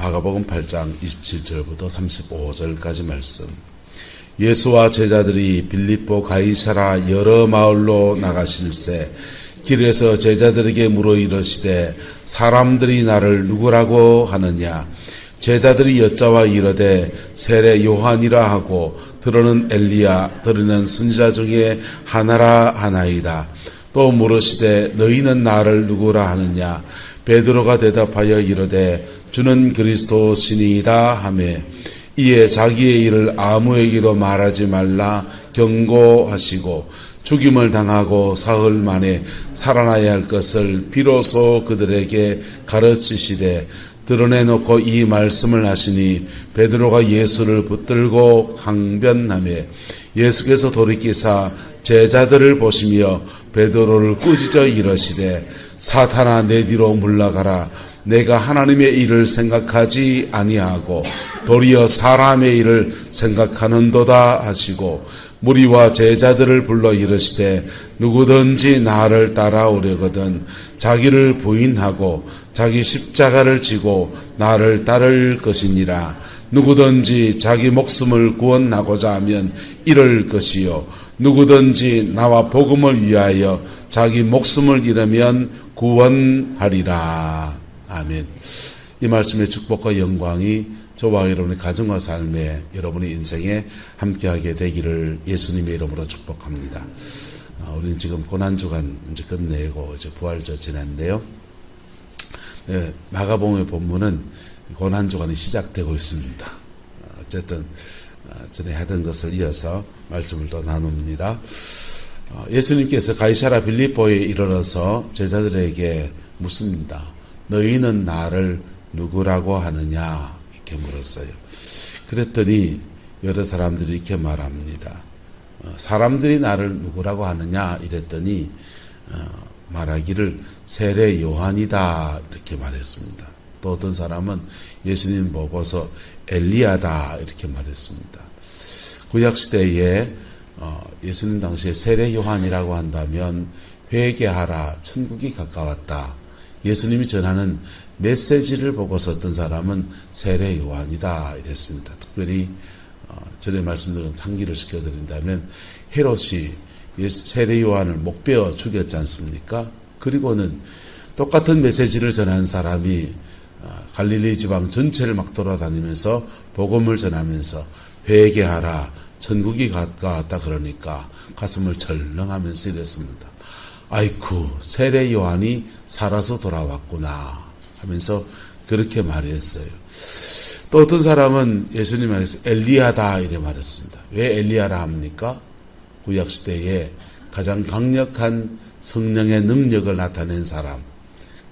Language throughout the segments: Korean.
마가복음 8장 27절부터 35절까지 말씀. 예수와 제자들이 빌립보 가이사라 여러 마을로 나가실새 길에서 제자들에게 물어 이르시되 사람들이 나를 누구라고 하느냐. 제자들이 여짜와 이르되 세례 요한이라 하고 들으는 엘리야 들으는 선지자 중에 하나라 하나이다. 또 물으시되 너희는 나를 누구라 하느냐. 베드로가 대답하여 이르되 주는 그리스도시니이다 하매 이에 자기의 일을 아무에게도 말하지 말라 경고하시고 죽임을 당하고 사흘 만에 살아나야 할 것을 비로소 그들에게 가르치시되 드러내놓고 이 말씀을 하시니 베드로가 예수를 붙들고 강변하매 예수께서 돌이키사 제자들을 보시며 베드로를 꾸짖어 이르시되 사탄아 내 뒤로 물러가라. 내가 하나님의 일을 생각하지 아니하고 도리어 사람의 일을 생각하는도다 하시고 무리와 제자들을 불러 이르시되 누구든지 나를 따라오려거든 자기를 부인하고 자기 십자가를 지고 나를 따를 것이니라. 누구든지 자기 목숨을 구원하고자 하면 잃을 것이요 누구든지 나와 복음을 위하여 자기 목숨을 잃으면 구원하리라. 아멘. 이 말씀의 축복과 영광이 저와 여러분의 가정과 삶에 여러분의 인생에 함께하게 되기를 예수님의 이름으로 축복합니다. 우리는 지금 고난주간 이제 끝내고 이제 부활절 지났는데요. 네, 마가복음의 본문은 고난주간이 시작되고 있습니다. 어쨌든 전에 하던 것을 이어서 말씀을 또 나눕니다. 예수님께서 가이사라 빌립보에 이르러서 제자들에게 묻습니다. 너희는 나를 누구라고 하느냐 이렇게 물었어요. 그랬더니 여러 사람들이 이렇게 말합니다. 사람들이 나를 누구라고 하느냐 이랬더니 말하기를 세례 요한이다 이렇게 말했습니다. 또 어떤 사람은 예수님 보고서 엘리야다 이렇게 말했습니다. 구약시대에 예수님 당시에 세례 요한이라고 한다면 회개하라 천국이 가까웠다. 예수님이 전하는 메시지를 보고서 어떤 사람은 세례 요한이다 이랬습니다. 특별히 전에 말씀드린 상기를 시켜드린다면 헤롯이 세례 요한을 목베어 죽였지 않습니까? 그리고는 똑같은 메시지를 전한 사람이 갈릴리 지방 전체를 막 돌아다니면서 복음을 전하면서 회개하라 천국이 가까웠다 그러니까 가슴을 철렁하면서 이랬습니다. 아이쿠 세례 요한이 살아서 돌아왔구나 하면서 그렇게 말했어요. 또 어떤 사람은 예수님께서 엘리야다 이래 말했습니다. 왜 엘리야라 합니까? 구약시대에 가장 강력한 성령의 능력을 나타낸 사람,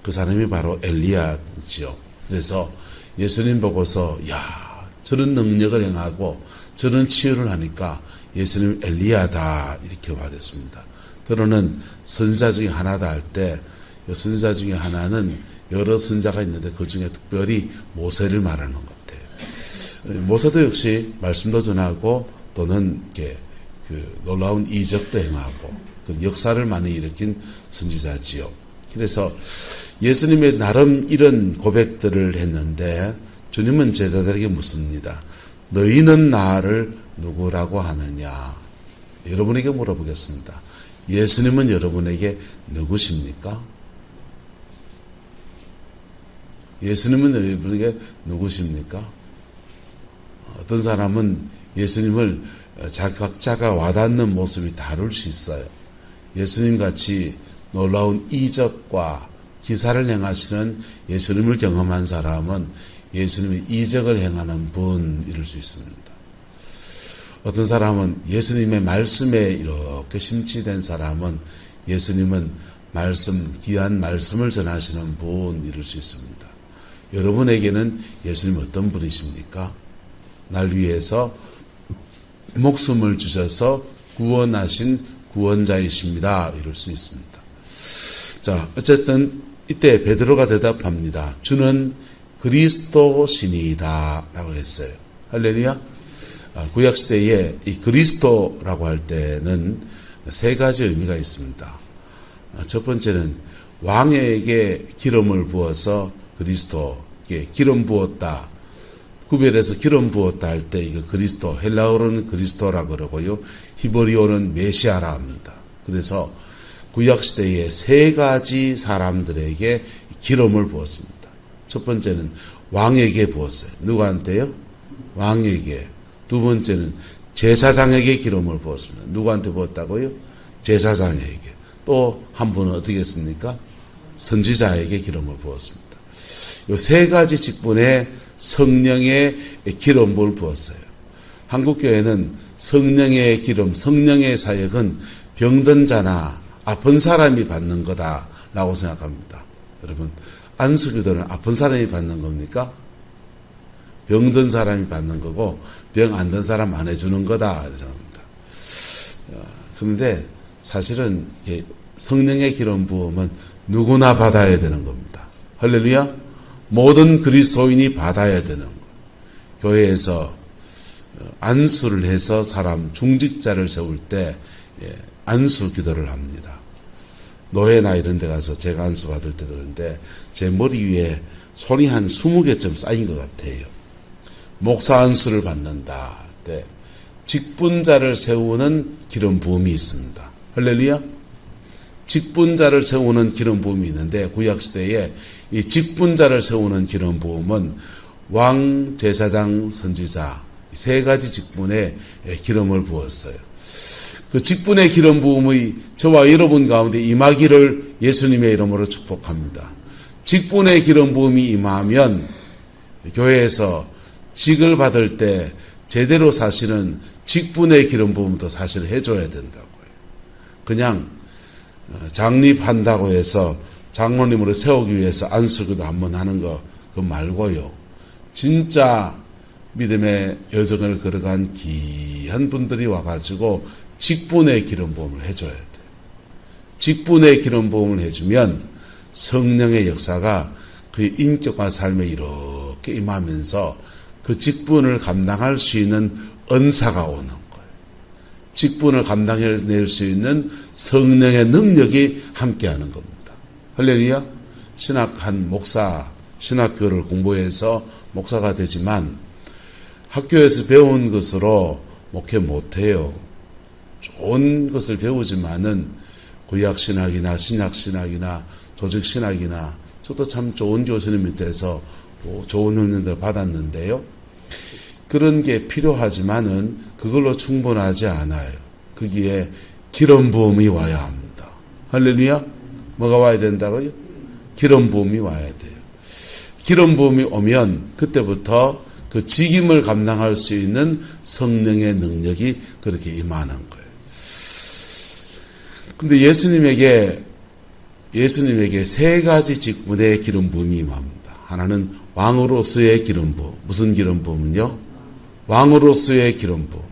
그 사람이 바로 엘리야지요. 그래서 예수님 보고서 야 저런 능력을 행하고 저런 치유를 하니까 예수님 엘리야다 이렇게 말했습니다. 때로는 선지자 중에 하나다 할 때 이 선지자 중에 하나는 여러 선지자가 있는데 그 중에 특별히 모세를 말하는 것 같아요. 모세도 역시 말씀도 전하고 또는 이렇게 그 놀라운 이적도 행하고 그 역사를 많이 일으킨 선지자지요. 그래서 예수님의 나름 이런 고백들을 했는데 주님은 제자들에게 묻습니다. 너희는 나를 누구라고 하느냐? 여러분에게 물어보겠습니다. 예수님은 여러분에게 누구십니까? 예수님은 여러분에게 누구십니까? 어떤 사람은 예수님을 각자가 와닿는 모습이 다를 수 있어요. 예수님 같이 놀라운 이적과 기사를 행하시는 예수님을 경험한 사람은 예수님의 이적을 행하는 분일 수 있습니다. 어떤 사람은 예수님의 말씀에 이렇게 심취된 사람은 예수님은 귀한 말씀을 전하시는 분일 수 있습니다. 여러분에게는 예수님 어떤 분이십니까? 날 위해서 목숨을 주셔서 구원하신 구원자이십니다. 이럴 수 있습니다. 자, 어쨌든 이때 베드로가 대답합니다. 주는 그리스도시니이다 라고 했어요. 할렐루야. 구약시대에 이 그리스도라고 할 때는 세 가지 의미가 있습니다. 첫 번째는 왕에게 기름을 부어서 그리스도, 기름 부었다. 구별해서 기름 부었다 할 때 이거 그리스도, 헬라어로는 그리스도라 그러고요. 히브리어는 메시아라 합니다. 그래서 구약시대에 세 가지 사람들에게 기름을 부었습니다. 첫 번째는 왕에게 부었어요. 누구한테요? 왕에게. 두 번째는 제사장에게 기름을 부었습니다. 누구한테 부었다고요? 제사장에게. 또 한 분은 어떻게 했습니까? 선지자에게 기름을 부었습니다. 이 세 가지 직분에 성령의 기름을 부었어요. 한국교회는 성령의 기름, 성령의 사역은 병든 자나 아픈 사람이 받는 거다라고 생각합니다. 여러분, 안수기도는 아픈 사람이 받는 겁니까? 병든 사람이 받는 거고 병 안 든 사람 안 해주는 거다 이렇게 생각합니다. 그런데 사실은 성령의 기름 부음은 누구나 받아야 되는 겁니다. 할렐루야. 모든 그리스도인이 받아야 되는 것. 교회에서 안수를 해서 사람 중직자를 세울 때 안수 기도를 합니다. 노회나 이런 데 가서 제가 안수 받을 때도 그런데 제 머리 위에 손이 한 20개쯤 쌓인 것 같아요. 목사 안수를 받는다 때 직분자를 세우는 기름 부음이 있습니다. 할렐루야. 직분자를 세우는 기름 부음이 있는데 구약시대에 이 직분자를 세우는 기름 부음은 왕, 제사장, 선지자 세 가지 직분에 기름을 부었어요. 그 직분의 기름 부음의 저와 여러분 가운데 임하기를 예수님의 이름으로 축복합니다. 직분의 기름 부음이 임하면 교회에서 직을 받을 때 제대로 사실은 직분의 기름 부음도 사실 해줘야 된다고요. 그냥 장립한다고 해서 장로님으로 세우기 위해서 안수기도 한번 하는 거 그거 말고요. 진짜 믿음의 여정을 걸어간 귀한 분들이 와가지고 직분의 기름 부음을 해줘야 돼요. 직분의 기름 부음을 해주면 성령의 역사가 그의 인격과 삶에 이렇게 임하면서 그 직분을 감당할 수 있는 은사가 오는 거예요. 직분을 감당해낼 수 있는 성령의 능력이 함께하는 겁니다. 할렐루야. 신학한 목사, 신학교를 공부해서 목사가 되지만 학교에서 배운 것으로 목회 못해요. 좋은 것을 배우지만은 구약신학이나 신약신학이나 조직신학이나 저도 참 좋은 교수님 밑에서 좋은 훈련을 받았는데요. 그런 게 필요하지만은 그걸로 충분하지 않아요. 거기에 기름 부음이 와야 합니다. 할렐루야. 뭐가 와야 된다고요? 기름 부음이 와야 돼요. 기름 부음이 오면 그때부터 그 직임을 감당할 수 있는 성령의 능력이 그렇게 임하는 거예요. 근데 예수님에게 세 가지 직분의 기름 부음이 임합니다. 하나는 왕으로서의 기름 부음. 무슨 기름 부음은요? 왕으로서의 기름 부음.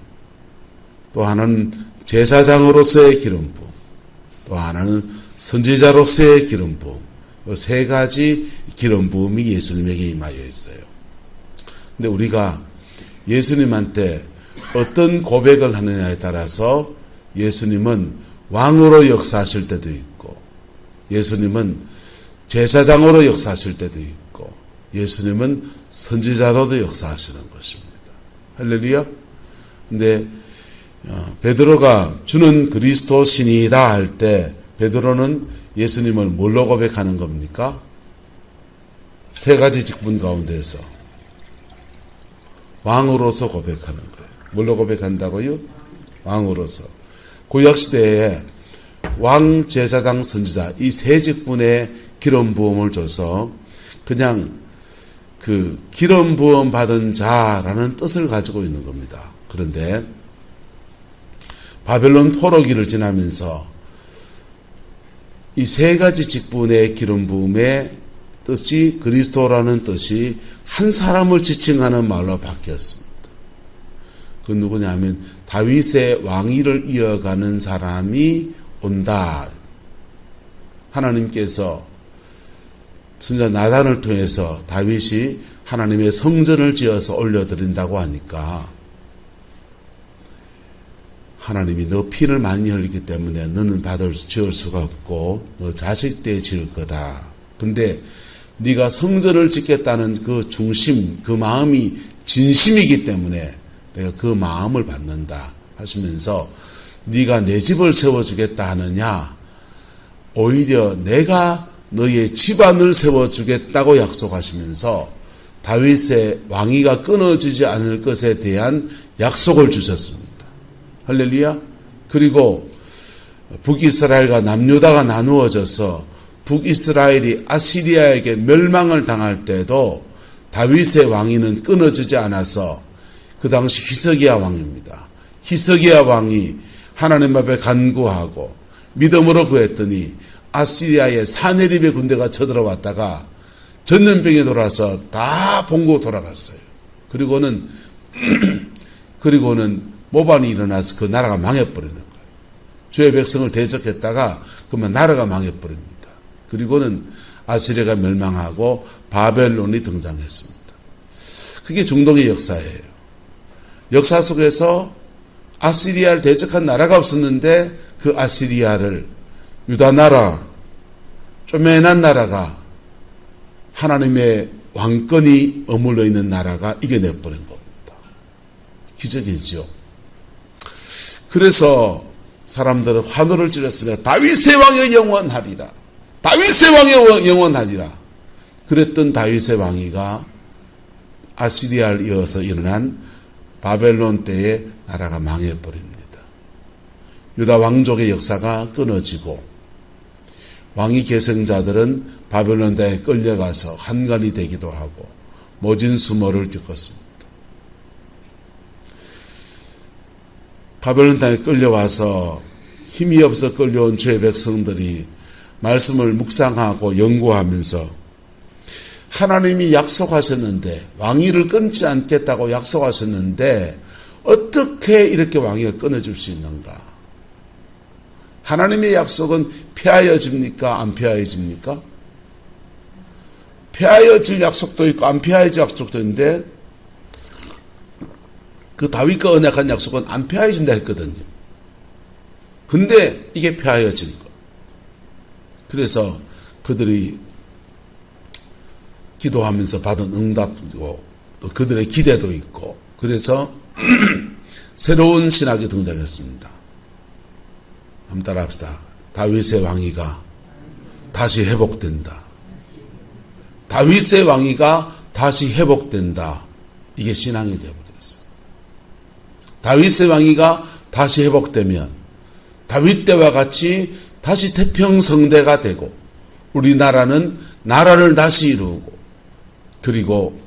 또 하나는 제사장으로서의 기름 부음. 또 하나는 선지자로서의 기름 부음. 세 가지 기름 부음이 예수님에게 임하여 있어요. 근데 우리가 예수님한테 어떤 고백을 하느냐에 따라서 예수님은 왕으로 역사하실 때도 있고 예수님은 제사장으로 역사하실 때도 있고 예수님은 선지자로도 역사하시는 것입니다. 할렐루야. 근데 베드로가 주는 그리스도 신이다 할 때 베드로는 예수님을 뭘로 고백하는 겁니까? 세 가지 직분 가운데에서 왕으로서 고백하는 거예요. 뭘로 고백한다고요? 왕으로서. 구약시대에 왕, 제사장, 선지자 이 세 직분의 기름 부음을 줘서 그냥 그 기름 부음 받은 자라는 뜻을 가지고 있는 겁니다. 그런데 바벨론 포로기를 지나면서 이 세 가지 직분의 기름 부음의 뜻이 그리스도라는 뜻이 한 사람을 지칭하는 말로 바뀌었습니다. 그 누구냐면 다윗의 왕위를 이어가는 사람이 온다. 하나님께서 선지자 나단을 통해서 다윗이 하나님의 성전을 지어서 올려드린다고 하니까 하나님이 너 피를 많이 흘리기 때문에 너는 지을 수가 없고 너 자식 때 지을 거다. 근데 네가 성전을 짓겠다는 그 중심, 그 마음이 진심이기 때문에 내가 그 마음을 받는다 하시면서 네가 내 집을 세워주겠다 하느냐, 오히려 내가 너의 집안을 세워주겠다고 약속하시면서 다윗의 왕위가 끊어지지 않을 것에 대한 약속을 주셨습니다. 할렐루야. 그리고 북이스라엘과 남유다가 나누어져서 북이스라엘이 아시리아에게 멸망을 당할 때도 다윗의 왕위는 끊어지지 않아서 그 당시 히스기야 왕입니다. 히스기야 왕이 하나님 앞에 간구하고 믿음으로 구했더니 아시리아의 사네립의 군대가 쳐들어왔다가 전염병이 돌아서 다 본국 돌아갔어요. 그리고는 모반이 일어나서 그 나라가 망해버리는 거예요. 주의 백성을 대적했다가 그러면 나라가 망해버립니다. 그리고는 아시리아가 멸망하고 바벨론이 등장했습니다. 그게 중동의 역사예요. 역사 속에서 아시리아를 대적한 나라가 없었는데 그 아시리아를 유다 나라, 쪼매난 나라가 하나님의 왕권이 어물러 있는 나라가 이겨내버린 겁니다. 기적이죠. 그래서 사람들은 환호를 지렸으며 다윗의 왕이 영원하리라. 다윗의 왕이 영원하리라. 그랬던 다윗의 왕위가 아시리아를 이어서 일어난 바벨론 때에 나라가 망해버립니다. 유다 왕족의 역사가 끊어지고 왕위 계승자들은 바벨론 땅에 끌려가서 한간이 되기도 하고 모진 수모를 겪었습니다. 바벨론 땅에 끌려와서 힘이 없어 끌려온 주의 백성들이 말씀을 묵상하고 연구하면서 하나님이 약속하셨는데, 왕위를 끊지 않겠다고 약속하셨는데 어떻게 이렇게 왕위가 끊어질 수 있는가? 하나님의 약속은 폐하여집니까? 안 폐하여집니까? 폐하여질 약속도 있고 안 폐하여질 약속도 있는데 그 다윗과 언약한 약속은 안 폐하여진다 했거든요. 근데 이게 폐하여진 거. 그래서 그들이 기도하면서 받은 응답이고 또 그들의 기대도 있고, 그래서 새로운 신학이 등장했습니다. 한번 따라합시다. 다윗의 왕위가 다시 회복된다. 다윗의 왕위가 다시 회복된다. 이게 신앙이 되어버렸어요. 다윗의 왕위가 다시 회복되면 다윗 때와 같이 다시 태평성대가 되고 우리나라는 나라를 다시 이루고, 그리고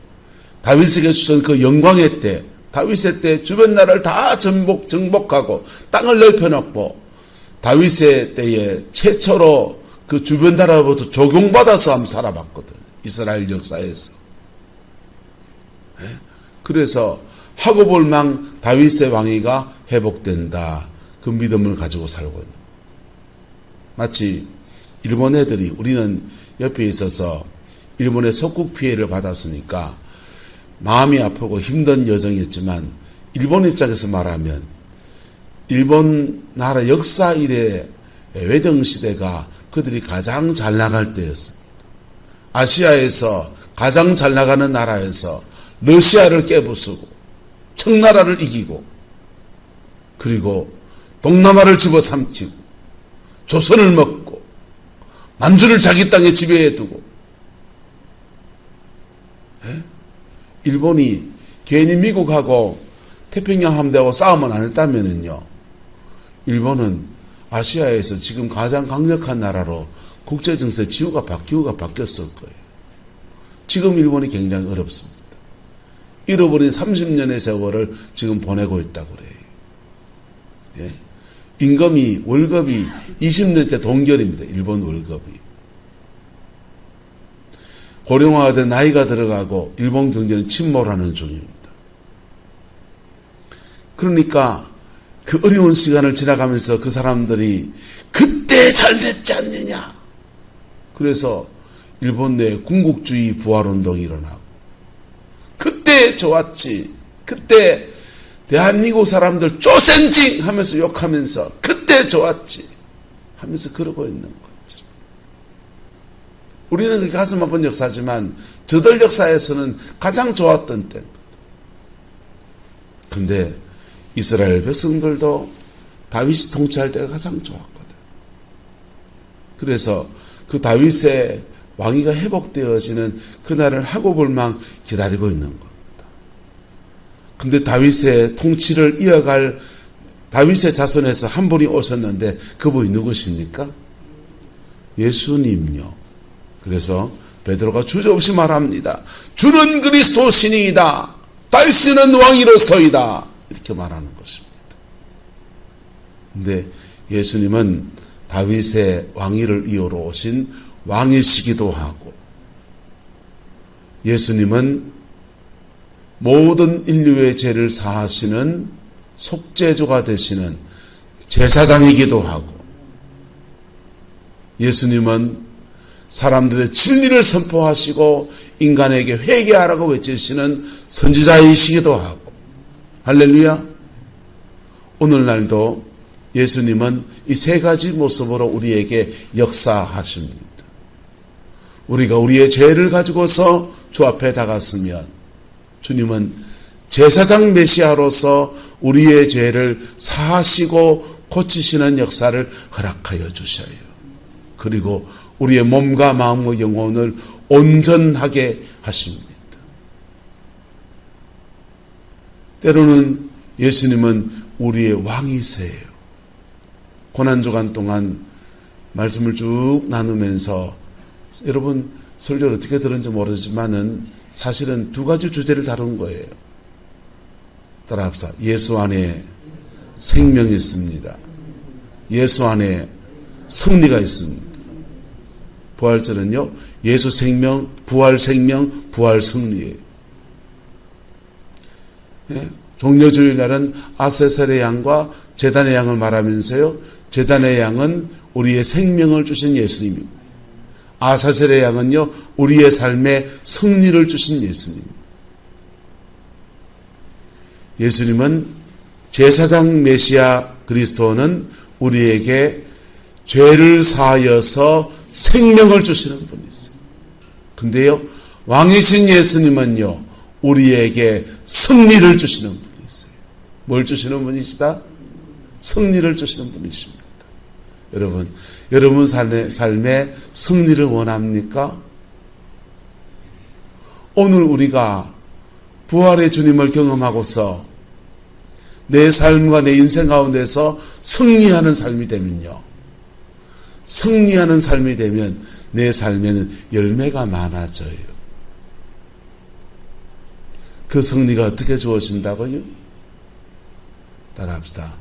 다윗에게 주신 그 영광의 때, 다윗의 때 주변 나라를 다 정복하고 땅을 넓혀놓고 다윗의 때에 최초로 그 주변 나라로부터 조공받아서 한번 살아봤거든. 이스라엘 역사에서. 그래서 하고 볼 망 다윗의 왕위가 회복된다. 그 믿음을 가지고 살고 있는. 마치 일본 애들이, 우리는 옆에 있어서 일본의 속국 피해를 받았으니까 마음이 아프고 힘든 여정이었지만, 일본 입장에서 말하면 일본 나라 역사 이래 외정시대가 그들이 가장 잘 나갈 때였습니다. 아시아에서 가장 잘 나가는 나라에서 러시아를 깨부수고 청나라를 이기고, 그리고 동남아를 집어삼키고 조선을 먹고 만주를 자기 땅에 지배해 두고, 일본이 괜히 미국하고 태평양 함대하고 싸움을 안 했다면은요, 일본은 아시아에서 지금 가장 강력한 나라로 국제정세 기후가 바뀌었을 거예요. 지금 일본이 굉장히 어렵습니다. 잃어버린 30년의 세월을 지금 보내고 있다고 그래요. 예? 임금이, 월급이 20년째 동결입니다. 일본 월급이. 고령화가 된 나이가 들어가고 일본 경제는 침몰하는 중입니다. 그러니까 그 어려운 시간을 지나가면서 그 사람들이 그때 잘 됐지 않느냐. 그래서 일본 내에 군국주의 부활운동이 일어나고, 그때 좋았지, 그때 대한민국 사람들 쪼센징 하면서 욕하면서 그때 좋았지 하면서 그러고 있는 거죠. 우리는 그 가슴 아픈 역사지만 저들 역사에서는 가장 좋았던 때. 근데 이스라엘 백성들도 다윗이 통치할 때가 가장 좋았거든. 그래서 그 다윗의 왕위가 회복되어지는 그날을 하고 볼망 기다리고 있는 겁니다. 근데 다윗의 통치를 이어갈 다윗의 자손에서 한 분이 오셨는데 그분이 누구십니까? 예수님요. 그래서 베드로가 주저없이 말합니다. 주는 그리스도 신이이다. 다윗은 왕이로서이다. 이렇게 말하는 것입니다. 근데 예수님은 다윗의 왕위를 이어로 오신 왕이시기도 하고, 예수님은 모든 인류의 죄를 사하시는 속죄주가 되시는 제사장이기도 하고, 예수님은 사람들의 진리를 선포하시고 인간에게 회개하라고 외치시는 선지자이시기도 하고, 할렐루야. 오늘날도 예수님은 이 세 가지 모습으로 우리에게 역사하십니다. 우리가 우리의 죄를 가지고서 주 앞에 다갔으면 주님은 제사장 메시아로서 우리의 죄를 사하시고 고치시는 역사를 허락하여 주셔요. 그리고 우리의 몸과 마음과 영혼을 온전하게 하십니다. 때로는 예수님은 우리의 왕이세요. 고난주간 동안 말씀을 쭉 나누면서 여러분 설교를 어떻게 들은지 모르지만은 사실은 두 가지 주제를 다룬 거예요. 따라합시다. 예수 안에 생명이 있습니다. 예수 안에 승리가 있습니다. 부활절은요, 예수 생명, 부활 생명, 부활 승리예요. 예? 종려주일날은 아세셀의 양과 제단의 양을 말하면서요, 제단의 양은 우리의 생명을 주신 예수님입니다. 아사셀의 양은요, 우리의 삶에 승리를 주신 예수님. 예수님은 제사장 메시아 그리스도는 우리에게 죄를 사하여서 생명을 주시는 분이세요. 근데요, 왕이신 예수님은요, 우리에게 승리를 주시는 분이세요. 뭘 주시는 분이시다? 승리를 주시는 분이십니다. 여러분 삶에 승리를 원합니까? 오늘 우리가 부활의 주님을 경험하고서 내 삶과 내 인생 가운데서 승리하는 삶이 되면요, 승리하는 삶이 되면 내 삶에는 열매가 많아져요. 그 승리가 어떻게 주어진다고요? 따라합시다.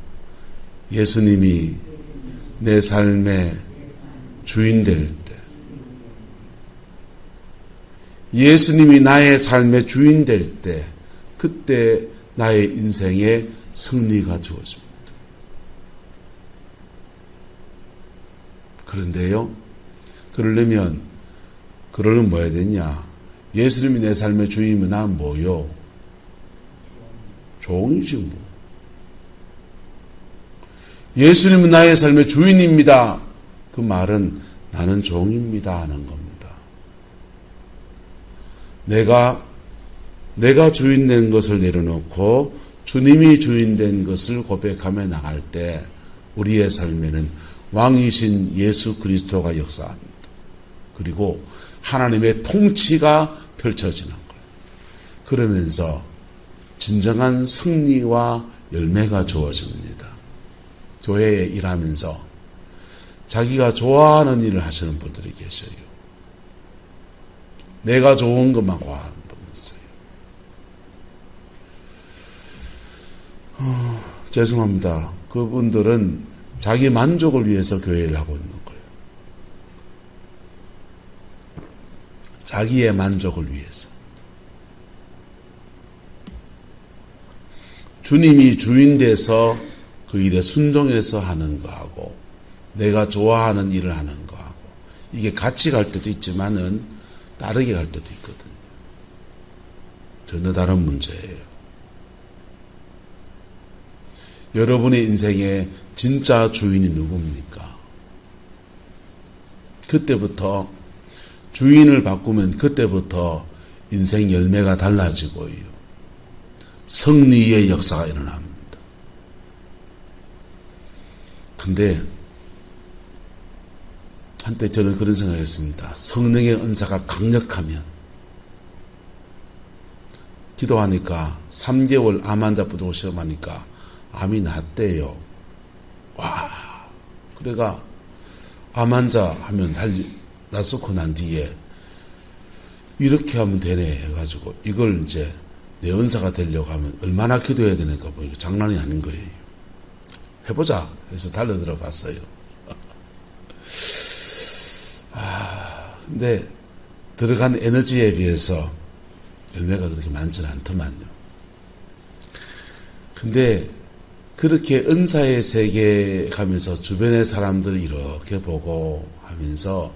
예수님이 내 삶의 주인 될 때, 예수님이 나의 삶의 주인 될 때, 그때 나의 인생에 승리가 주어집니다. 그런데요, 그러려면 뭐 해야 되냐? 예수님이 내 삶의 주인이면 난 뭐요? 종이지 뭐. 예수님은 나의 삶의 주인입니다. 그 말은 나는 종입니다 하는 겁니다. 내가 주인 된 것을 내려놓고 주님이 주인 된 것을 고백하며 나갈 때 우리의 삶에는 왕이신 예수 그리스도가 역사합니다. 그리고 하나님의 통치가 펼쳐지는 거예요. 그러면서 진정한 승리와 열매가 주어집니다. 교회에 일하면서 자기가 좋아하는 일을 하시는 분들이 계셔요. 내가 좋은 것만 구하는 분이 있어요. 죄송합니다. 그분들은 자기 만족을 위해서 교회를 하고 있는 거예요. 자기의 만족을 위해서. 주님이 주인 돼서 그 일에 순종해서 하는 거하고 내가 좋아하는 일을 하는 거하고 이게 같이 갈 때도 있지만은 다르게 갈 때도 있거든요. 전혀 다른 문제예요. 여러분의 인생의 진짜 주인이 누굽니까? 그때부터 주인을 바꾸면 그때부터 인생 열매가 달라지고요. 승리의 역사가 일어납니다. 근데 한때 저는 그런 생각했습니다. 성령의 은사가 강력하면 기도하니까 3개월 암 환자부터 시험하니까 암이 낫대요. 와, 그래가 암 환자 하면 낫고 난 뒤에 이렇게 하면 되네 해가지고 이걸 이제 내 은사가 되려고 하면 얼마나 기도해야 되는가 보니까 장난이 아닌 거예요. 해보자 해서 달려들어 봤어요. 근데 들어간 에너지에 비해서 열매가 그렇게 많지는 않더만요. 근데 그렇게 은사의 세계에 가면서 주변의 사람들을 이렇게 보고 하면서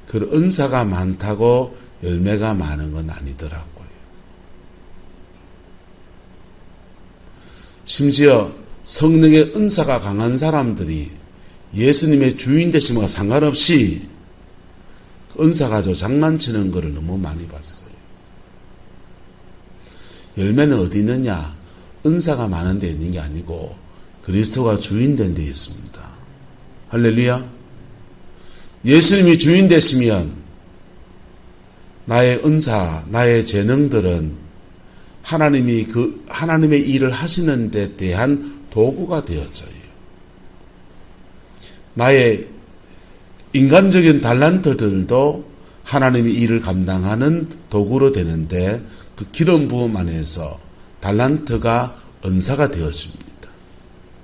그 은사가 많다고 열매가 많은 건 아니더라고요. 심지어 성령의 은사가 강한 사람들이 예수님의 주인 되심과 상관없이 은사 가지고 장난치는 것을 너무 많이 봤어요. 열매는 어디 있느냐? 은사가 많은 데 있는 게 아니고 그리스도가 주인 된 데 있습니다. 할렐루야. 예수님이 주인 되시면 나의 은사, 나의 재능들은 하나님의 일을 하시는 데 대한 도구가 되어져요. 나의 인간적인 달란트들도 하나님의 일을 감당하는 도구로 되는데 그 기름 부음 안에서 달란트가 은사가 되어집니다.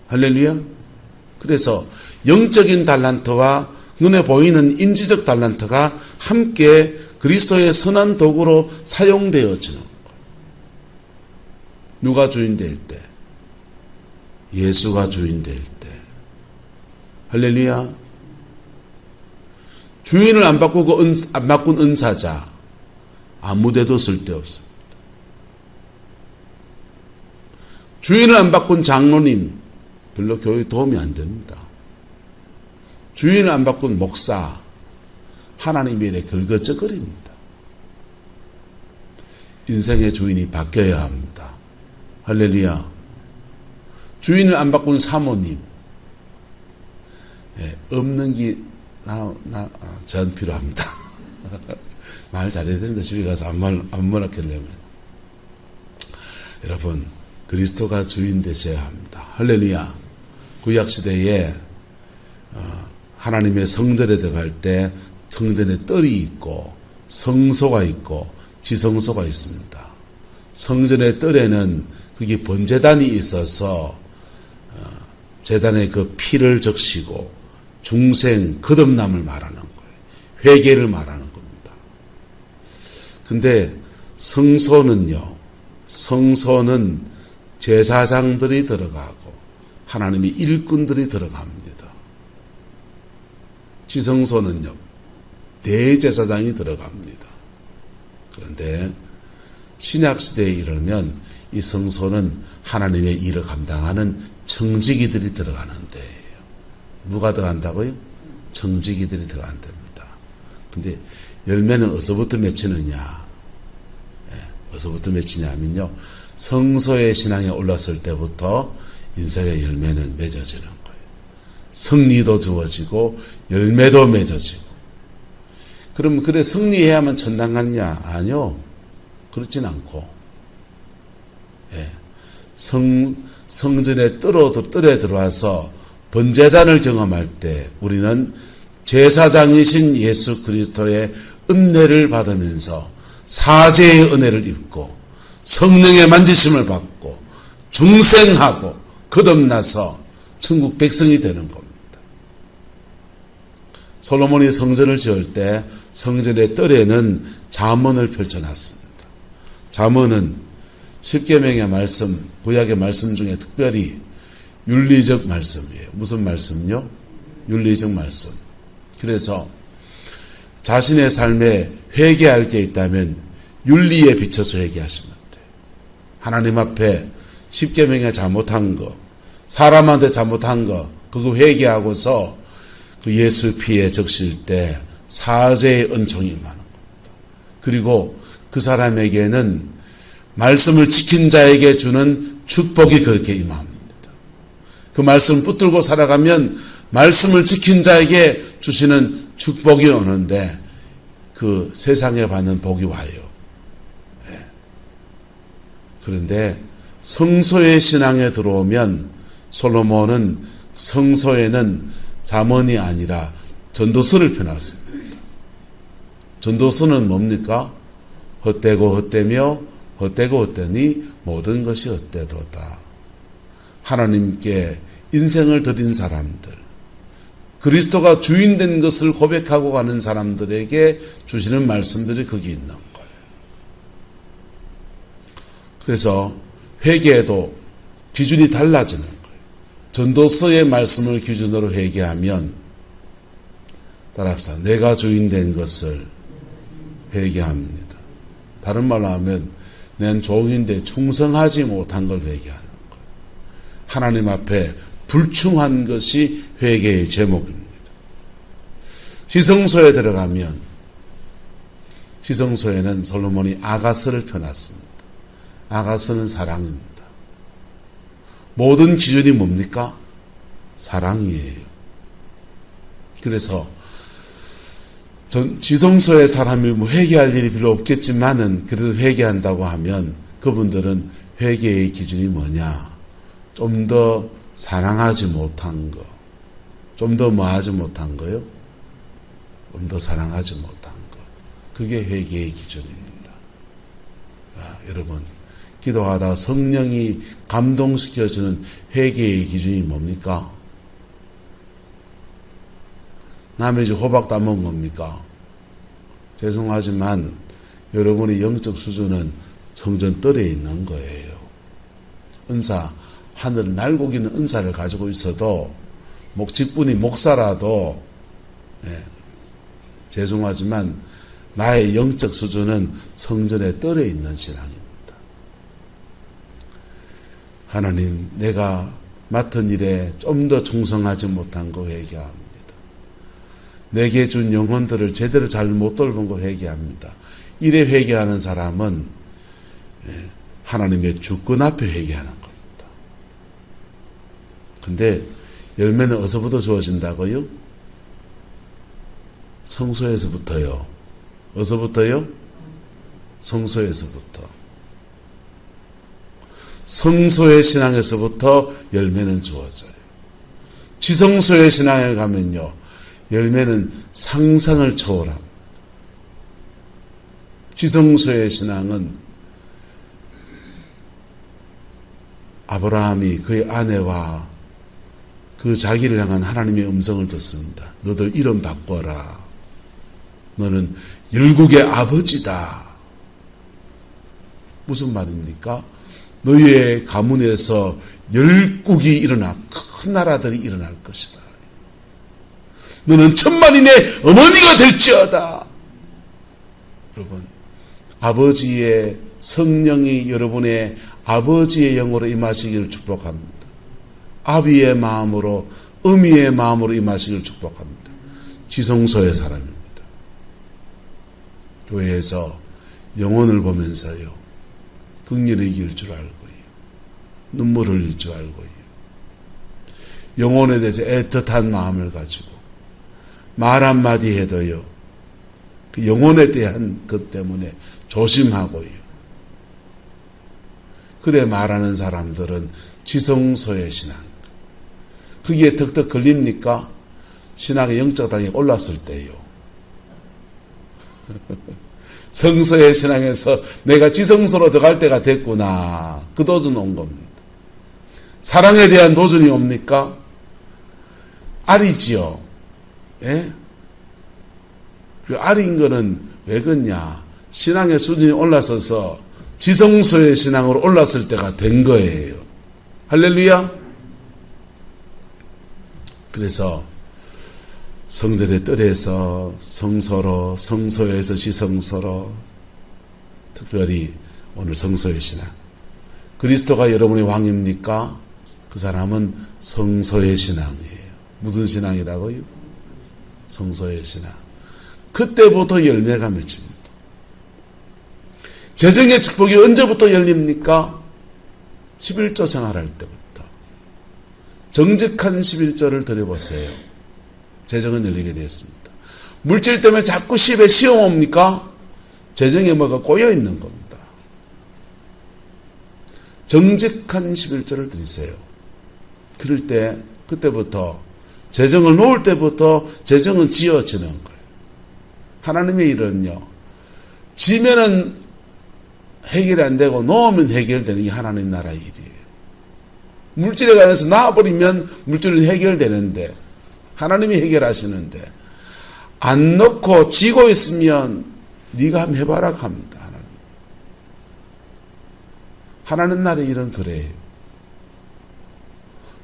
할렐루야. 그래서 영적인 달란트와 눈에 보이는 인지적 달란트가 함께 그리스도의 선한 도구로 사용되어지는 거예요. 누가 주인 될 때? 예수가 주인 될 때. 할렐루야. 주인을 안 바꾼 은사자 아무데도 쓸데없습니다. 주인을 안 바꾼 장로님 별로 교회에 도움이 안 됩니다. 주인을 안 바꾼 목사 하나님의 일에 긁어쩍거립니다. 인생의 주인이 바뀌어야 합니다. 할렐루야. 주인을 안 바꾼 사모님 없는 게 전 필요합니다. 말 잘해야 됩니다. 집에 가서 안 몰아키려면. 여러분, 그리스도가 주인 되셔야 합니다. 할렐루야. 구약시대에 하나님의 성전에 들어갈 때 성전에 뜰이 있고 성소가 있고 지성소가 있습니다. 성전의 뜰에는 그게 번제단이 있어서 제단의 그 피를 적시고 중생 거듭남을 말하는 거예요. 회개를 말하는 겁니다. 근데 성소는 제사장들이 들어가고 하나님의 일꾼들이 들어갑니다. 지성소는요, 대제사장이 들어갑니다. 그런데 신약시대에 이르면 이 성소는 하나님의 일을 감당하는 청지기들이 들어가는 데예요. 누가 들어간다고요? 청지기들이 들어간답니다. 근데 열매는 어디서부터 맺히느냐? 어디서부터 맺히냐면요, 성소의 신앙에 올랐을 때부터 인생의 열매는 맺어지는 거예요. 승리도 주어지고 열매도 맺어지고. 그럼 그래 승리해야만 천당 갔냐? 아니요. 그렇진 않고, 성전의 뜰에 들어와서 번제단을 경험할 때 우리는 제사장이신 예수 그리스도의 은혜를 받으면서 사죄의 은혜를 입고 성령의 만지심을 받고 중생하고 거듭나서 천국 백성이 되는 겁니다. 솔로몬이 성전을 지을 때 성전의 뜰에는 잠언을 펼쳐놨습니다. 잠언은 십계명의 말씀, 구약의 말씀 중에 특별히 윤리적 말씀이에요. 무슨 말씀요? 윤리적 말씀. 그래서 자신의 삶에 회개할 게 있다면 윤리에 비춰서 회개하시면 돼요. 하나님 앞에 십계명에 잘못한 거, 사람한테 잘못한 거, 그거 회개하고서 그 예수 피에 적실 때 사죄의 은총이 많은 거예요. 그리고 그 사람에게는 말씀을 지킨 자에게 주는 축복이 그렇게 임합니다. 그 말씀 붙들고 살아가면 말씀을 지킨 자에게 주시는 축복이 오는데 그 세상에 받는 복이 와요. 그런데 성소의 신앙에 들어오면 솔로몬은 성소에는 잠언이 아니라 전도서를 펴놨습니다. 전도서는 뭡니까? 헛되고 헛되며 헛되고 헛되니 모든 것이 헛되도다. 하나님께 인생을 드린 사람들, 그리스도가 주인된 것을 고백하고 가는 사람들에게 주시는 말씀들이 거기 있는 거예요. 그래서 회개에도 기준이 달라지는 거예요. 전도서의 말씀을 기준으로 회개하면, 따라합시다. 내가 주인된 것을 회개합니다. 다른 말로 하면 난 종인데 충성하지 못한 걸 회개하는 거예요. 하나님 앞에 불충한 것이 회개의 제목입니다. 지성소에 들어가면 지성소에는 솔로몬이 아가서를 펴놨습니다. 아가서는 사랑입니다. 모든 기준이 뭡니까? 사랑이에요. 그래서 지성소의 사람이 뭐 회개할 일이 별로 없겠지만은 그래도 회개한다고 하면 그분들은 회개의 기준이 뭐냐? 좀 더 사랑하지 못한 거. 좀 더 뭐 하지 못한 거요? 좀 더 사랑하지 못한 거. 그게 회개의 기준입니다. 여러분, 기도하다 성령이 감동시켜주는 회개의 기준이 뭡니까? 남의 집 호박 따먹은 겁니까? 죄송하지만 여러분의 영적 수준은 성전 뜰에 있는 거예요. 은사, 하늘 날고기는 은사를 가지고 있어도 직분이 목사라도 죄송하지만 나의 영적 수준은 성전의 뜰에 있는 신앙입니다. 하나님, 내가 맡은 일에 좀 더 충성하지 못한 거 회개합니다. 내게 준 영혼들을 제대로 잘 못 돌본 거 회개합니다. 이래 회개하는 사람은 하나님의 주권 앞에 회개하는 겁니다. 근데 열매는 어디서부터 주어진다고요? 성소에서부터요. 어디서부터요? 성소에서부터. 성소의 신앙에서부터 열매는 주어져요. 지성소의 신앙에 가면요, 열매는 상상을 초월합니다. 지성소의 신앙은 아브라함이 그의 아내와 그 자기를 향한 하나님의 음성을 듣습니다. 너들 이름 바꿔라. 너는 열국의 아버지다. 무슨 말입니까? 너희의 가문에서 열국이 일어나 큰 나라들이 일어날 것이다. 너는 천만인의 어머니가 될지어다. 여러분, 아버지의 성령이 여러분의 아버지의 영으로 임하시기를 축복합니다. 아비의 마음으로, 어미의 마음으로 임하시기를 축복합니다. 지성소의 사람입니다. 교회에서 영혼을 보면서요, 긍휼히 이길 줄 알고요, 눈물 흘릴 줄 알고요, 영혼에 대해서 애틋한 마음을 가지고 말 한마디 해도요, 그 영혼에 대한 것 때문에 조심하고요. 그래 말하는 사람들은 지성소의 신앙. 그게 덕덕 걸립니까? 신앙의 영적 단계에 올랐을 때요. 성소의 신앙에서 내가 지성소로 들어갈 때가 됐구나. 그 도전 온 겁니다. 사랑에 대한 도전이 옵니까? 알이지요. 예? 그 알인 거는 왜 그러냐? 신앙의 수준이 올라서서 지성소의 신앙으로 올랐을 때가 된 거예요. 할렐루야. 그래서 성전의 뜰에서 성소로, 성소에서 지성소로, 특별히 오늘 성소의 신앙. 그리스도가 여러분의 왕입니까? 그 사람은 성소의 신앙이에요. 무슨 신앙이라고요? 성소의 신앙. 그때부터 열매가 맺힙니다. 재정의 축복이 언제부터 열립니까? 11조 생활할 때부터. 정직한 11조를 드려보세요. 재정은 열리게 되었습니다. 물질 때문에 자꾸 10에 시험 옵니까? 재정에 뭐가 꼬여있는 겁니다. 정직한 11조를 드리세요. 그럴 때, 그때부터, 재정을 놓을 때부터 재정은 지어지는 거예요. 하나님의 일은요, 지면은 해결이 안 되고 놓으면 해결되는 게 하나님 나라의 일이에요. 물질에 관해서 놔버리면 물질은 해결되는데, 하나님이 해결하시는데, 안 놓고 지고 있으면 네가 한번 해봐라 합니다. 하나님 나라의 일은 그래요.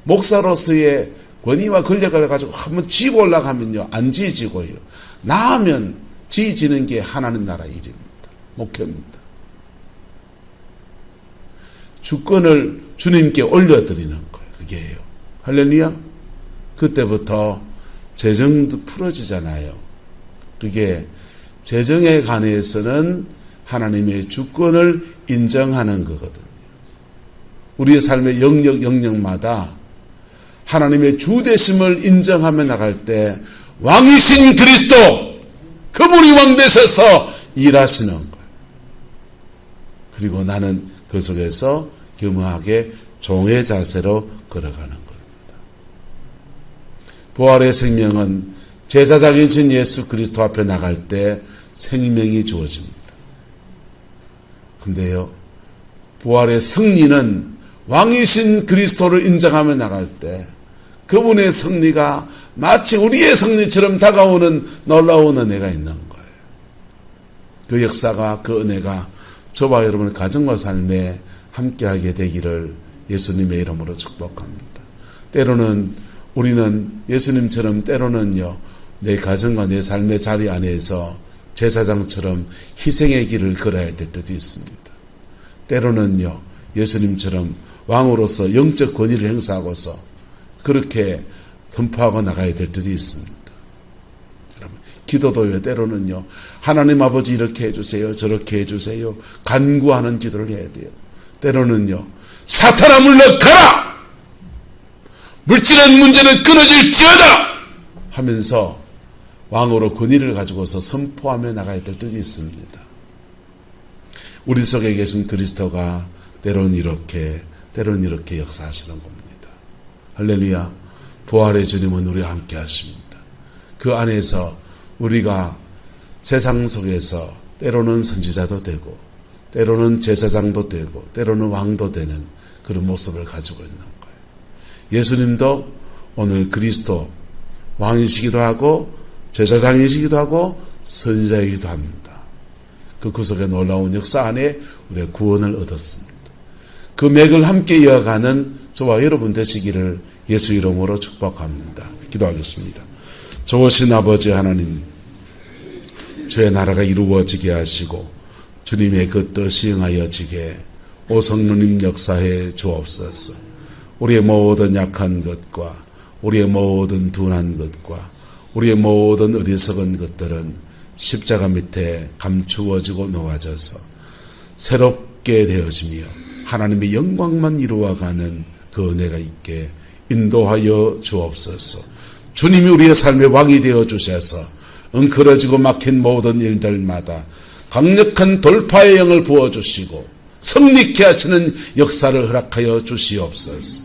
목사로서의 권위와 권력을 가지고 한번 쥐고 올라가면요, 안 지지고요. 나으면 지지는 게 하나님 나라의 일입니다. 목표입니다. 주권을 주님께 올려드리는 거예요. 그게요. 할렐루야. 그때부터 재정도 풀어지잖아요. 그게 재정에 관해서는 하나님의 주권을 인정하는 거거든요. 우리의 삶의 영역마다 하나님의 주되심을 인정하며 나갈 때 왕이신 그리스도, 그분이 왕 되셔서 일하시는 거예요. 그리고 나는 그 속에서 겸허하게 종의 자세로 걸어가는 겁니다. 부활의 생명은 제사장이신 예수 그리스도 앞에 나갈 때 생명이 주어집니다. 근데요, 부활의 승리는 왕이신 그리스도를 인정하며 나갈 때 그분의 승리가 마치 우리의 승리처럼 다가오는 놀라운 은혜가 있는 거예요. 그 역사가, 그 은혜가 저와 여러분의 가정과 삶에 함께하게 되기를 예수님의 이름으로 축복합니다. 때로는 우리는 예수님처럼 때로는요, 내 가정과 내 삶의 자리 안에서 제사장처럼 희생의 길을 걸어야 될 때도 있습니다. 때로는요, 예수님처럼 왕으로서 영적 권위를 행사하고서 그렇게 선포하고 나가야 될 때도 있습니다. 여러분, 기도도요, 때로는요, 하나님 아버지 이렇게 해주세요, 저렇게 해주세요, 간구하는 기도를 해야 돼요. 때로는요, 사탄아 물러가라! 물질의 문제는 끊어질지어다! 하면서 왕으로 권위를 가지고서 선포하며 나가야 될 때도 있습니다. 우리 속에 계신 그리스도가 때로는 이렇게 역사하시는 겁니다. 할렐루야. 부활의 주님은 우리와 함께 하십니다. 그 안에서 우리가 세상 속에서 때로는 선지자도 되고 때로는 제사장도 되고 때로는 왕도 되는 그런 모습을 가지고 있는 거예요. 예수님도 오늘 그리스도 왕이시기도 하고 제사장이시기도 하고 선지자이기도 합니다. 그 구속의 놀라운 역사 안에 우리의 구원을 얻었습니다. 그 맥을 함께 이어가는 저와 여러분 되시기를 예수 이름으로 축복합니다. 기도하겠습니다. 좋으신 아버지 하나님, 주의 나라가 이루어지게 하시고 주님의 그 뜻이 응하여지게 오 성령님 역사해 주옵소서. 우리의 모든 약한 것과 우리의 모든 둔한 것과 우리의 모든 어리석은 것들은 십자가 밑에 감추어지고 놓아져서 새롭게 되어지며 하나님의 영광만 이루어가는 그 은혜가 있게 인도하여 주옵소서. 주님이 우리의 삶의 왕이 되어 주셔서 엉클어지고 막힌 모든 일들마다 강력한 돌파의 영을 부어주시고 성립케 하시는 역사를 허락하여 주시옵소서.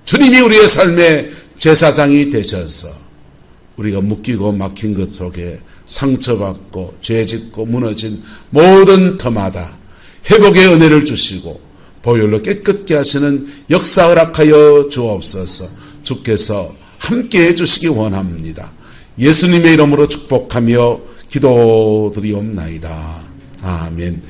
주님이 우리의 삶의 제사장이 되셔서 우리가 묶이고 막힌 것 속에 상처받고 죄짓고 무너진 모든 터마다 회복의 은혜를 주시고 보혈로 깨끗게 하시는 역사 허락하여 주옵소서. 주께서 함께해 주시기 원합니다. 예수님의 이름으로 축복하며 기도드리옵나이다. 아멘.